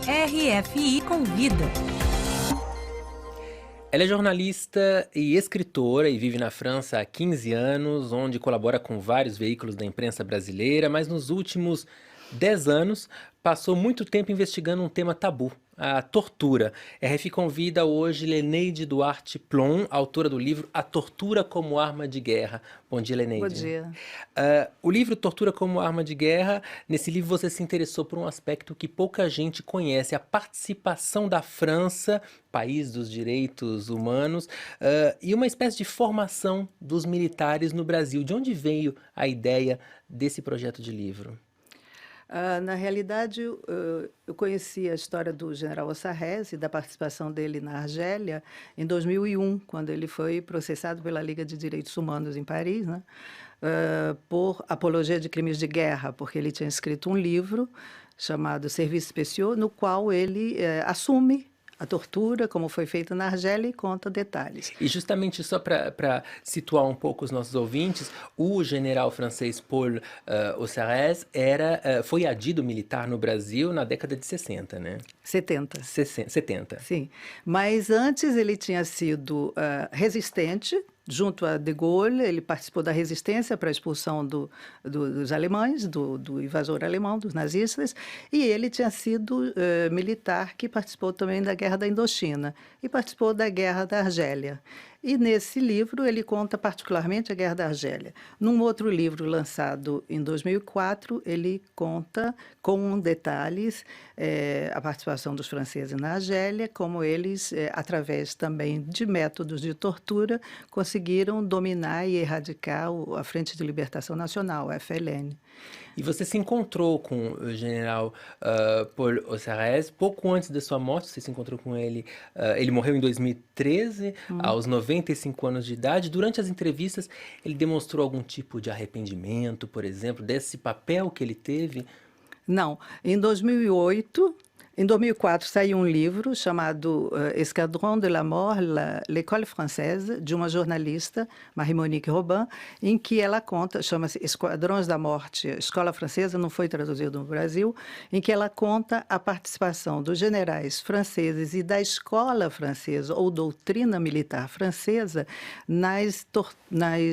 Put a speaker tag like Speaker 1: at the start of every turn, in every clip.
Speaker 1: RFI Convida.
Speaker 2: Ela é jornalista e escritora e vive na França há 15 anos, onde colabora com vários veículos da imprensa brasileira, mas nos últimos 10 anos passou muito tempo investigando um tema tabu, a tortura. RFI convida hoje Leneide Duarte Plon, autora do livro A Tortura como Arma de Guerra. Bom dia,
Speaker 3: Bom
Speaker 2: Leneide.
Speaker 3: dia.
Speaker 2: O livro Tortura como Arma de Guerra, nesse livro você se interessou por um aspecto que pouca gente conhece, a participação da França, país dos direitos humanos, e uma espécie de formação dos militares no Brasil. De onde veio a ideia desse projeto de livro?
Speaker 3: Na realidade, eu conheci a história do general Ossarrez e da participação dele na Argélia em 2001, quando ele foi processado pela Liga de Direitos Humanos em Paris, né, por apologia de crimes de guerra, porque ele tinha escrito um livro chamado Serviços Especiaux, no qual ele assume a tortura, como foi feita na Argélia, e conta detalhes.
Speaker 2: E justamente só para situar um pouco os nossos ouvintes, o general francês Paul Ossarrez foi adido militar no Brasil na década de 60, né?
Speaker 3: 70.
Speaker 2: 70.
Speaker 3: Sim, mas antes ele tinha sido resistente, junto a de Gaulle. Ele participou da resistência para a expulsão dos alemães, do invasor alemão, dos nazistas, e ele tinha sido militar que participou também da Guerra da Indochina e participou da Guerra da Argélia. E nesse livro ele conta particularmente a Guerra da Argélia. Num outro livro lançado em 2004, ele conta com detalhes a participação dos franceses na Argélia, como eles, através também de métodos de tortura, conseguiram dominar e erradicar a Frente de Libertação Nacional, a FLN.
Speaker 2: E você se encontrou com o general Paul Ossarrez pouco antes da sua morte. Você se encontrou com ele. Ele morreu em 2013, aos 95 anos de idade. Durante as entrevistas, ele demonstrou algum tipo de arrependimento, por exemplo, desse papel que ele teve?
Speaker 3: Não. Em 2004, saiu um livro chamado Escadron de la Mort, l'École Française, de uma jornalista, Marie-Monique Robin, em que ela conta, chama-se Esquadrões da Morte, Escola Francesa, não foi traduzido no Brasil, em que ela conta a participação dos generais franceses e da escola francesa, ou doutrina militar francesa, nas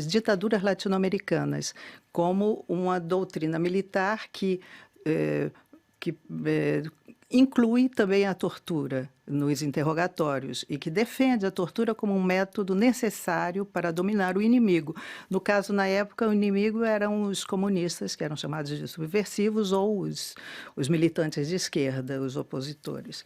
Speaker 3: ditaduras latino-americanas, como uma doutrina militar que inclui também a tortura nos interrogatórios e que defende a tortura como um método necessário para dominar o inimigo. No caso, na época, o inimigo eram os comunistas, que eram chamados de subversivos, ou os militantes de esquerda, os opositores.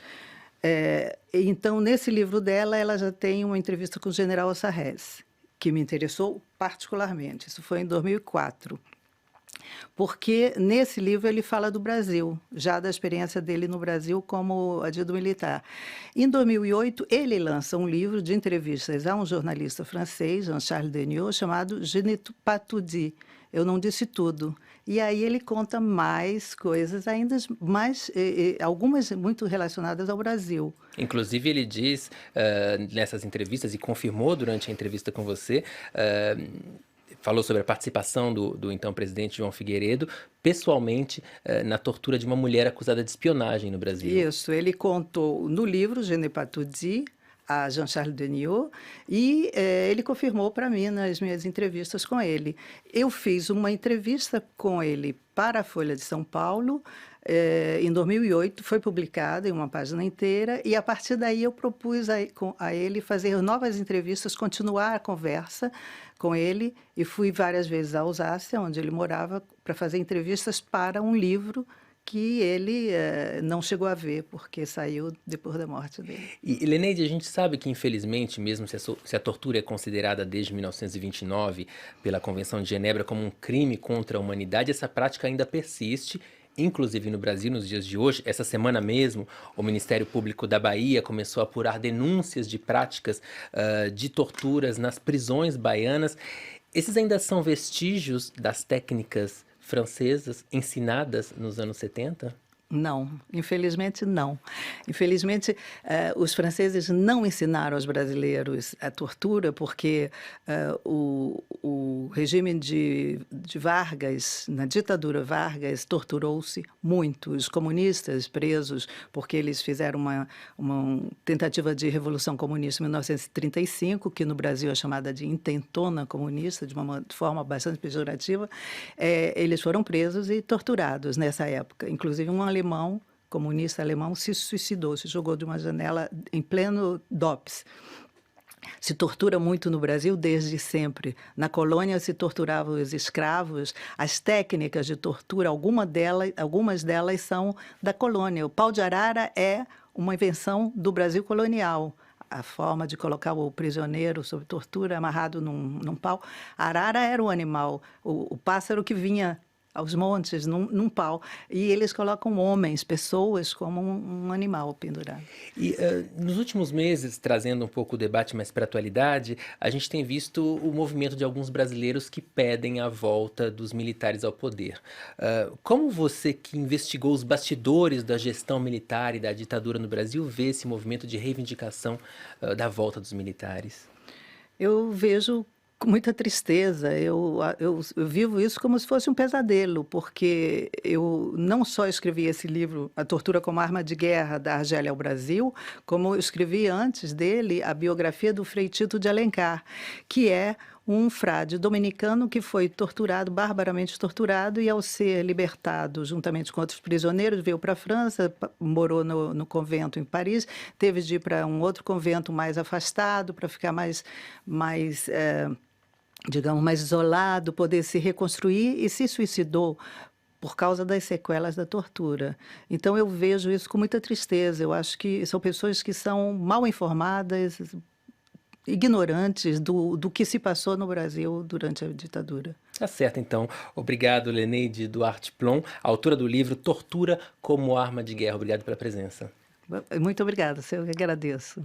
Speaker 3: Então, nesse livro dela, ela já tem uma entrevista com o general Ossarrez, que me interessou particularmente. Isso foi em 2004. Porque nesse livro ele fala do Brasil, já da experiência dele no Brasil como adido militar. Em 2008, ele lança um livro de entrevistas a um jornalista francês, Jean-Charles Deniot, chamado Je n'ai pas tout dit, Eu Não Disse Tudo. E aí ele conta mais coisas, ainda mais, algumas muito relacionadas ao Brasil.
Speaker 2: Inclusive, ele diz nessas entrevistas, e confirmou durante a entrevista com você, falou sobre a participação do então presidente João Figueiredo, pessoalmente, na tortura de uma mulher acusada de espionagem no Brasil.
Speaker 3: Isso, ele contou no livro Je n'ai pas tout dit, a Jean-Charles Deniot, e ele confirmou para mim nas minhas entrevistas com ele. Eu fiz uma entrevista com ele para a Folha de São Paulo, em 2008, foi publicada em uma página inteira, e a partir daí eu propus a ele fazer novas entrevistas, continuar a conversa com ele, e fui várias vezes à Alsácia, onde ele morava, para fazer entrevistas para um livro que ele não chegou a ver, porque saiu depois da morte dele.
Speaker 2: E Leneide, a gente sabe que, infelizmente, mesmo se a tortura é considerada desde 1929 pela Convenção de Genebra como um crime contra a humanidade, essa prática ainda persiste, inclusive no Brasil, nos dias de hoje. Essa semana mesmo, o Ministério Público da Bahia começou a apurar denúncias de práticas de torturas nas prisões baianas. Esses ainda são vestígios das técnicas francesas ensinadas nos anos 70?
Speaker 3: Não, infelizmente não. Infelizmente, os franceses não ensinaram aos brasileiros a tortura, porque o regime de Vargas, na ditadura Vargas, torturou-se muito. Os comunistas presos, porque eles fizeram uma tentativa de revolução comunista em 1935, que no Brasil é chamada de intentona comunista, de uma forma bastante pejorativa, eles foram presos e torturados nessa época. Inclusive um alemão, comunista alemão, se suicidou, se jogou de uma janela em pleno DOPS. Se tortura muito no Brasil desde sempre. Na colônia se torturavam os escravos. As técnicas de tortura, algumas delas são da colônia. O pau de arara é uma invenção do Brasil colonial. A forma de colocar o prisioneiro sob tortura amarrado num pau. A arara era o animal, o pássaro que vinha aos montes, num pau. E eles colocam homens, pessoas, como um animal pendurado.
Speaker 2: E nos últimos meses, trazendo um pouco o debate mais para a atualidade, a gente tem visto o movimento de alguns brasileiros que pedem a volta dos militares ao poder. Como você, que investigou os bastidores da gestão militar e da ditadura no Brasil, vê esse movimento de reivindicação da volta dos militares?
Speaker 3: Eu vejo com muita tristeza. Eu vivo isso como se fosse um pesadelo, porque eu não só escrevi esse livro, A Tortura como Arma de Guerra, da Argélia ao Brasil, como eu escrevi antes dele a biografia do Frei Tito de Alencar, que é um frade dominicano que foi torturado, barbaramente torturado, e ao ser libertado juntamente com outros prisioneiros, veio para a França, morou no convento em Paris, teve de ir para um outro convento mais afastado, para ficar digamos, mais isolado, poder se reconstruir, e se suicidou por causa das sequelas da tortura. Então eu vejo isso com muita tristeza. Eu acho que são pessoas que são mal informadas, ignorantes do que se passou no Brasil durante a ditadura.
Speaker 2: Tá certo, então. Obrigado, Leneide Duarte Plon, autora do livro Tortura como Arma de Guerra. Obrigado pela presença.
Speaker 3: Muito obrigada, eu que agradeço.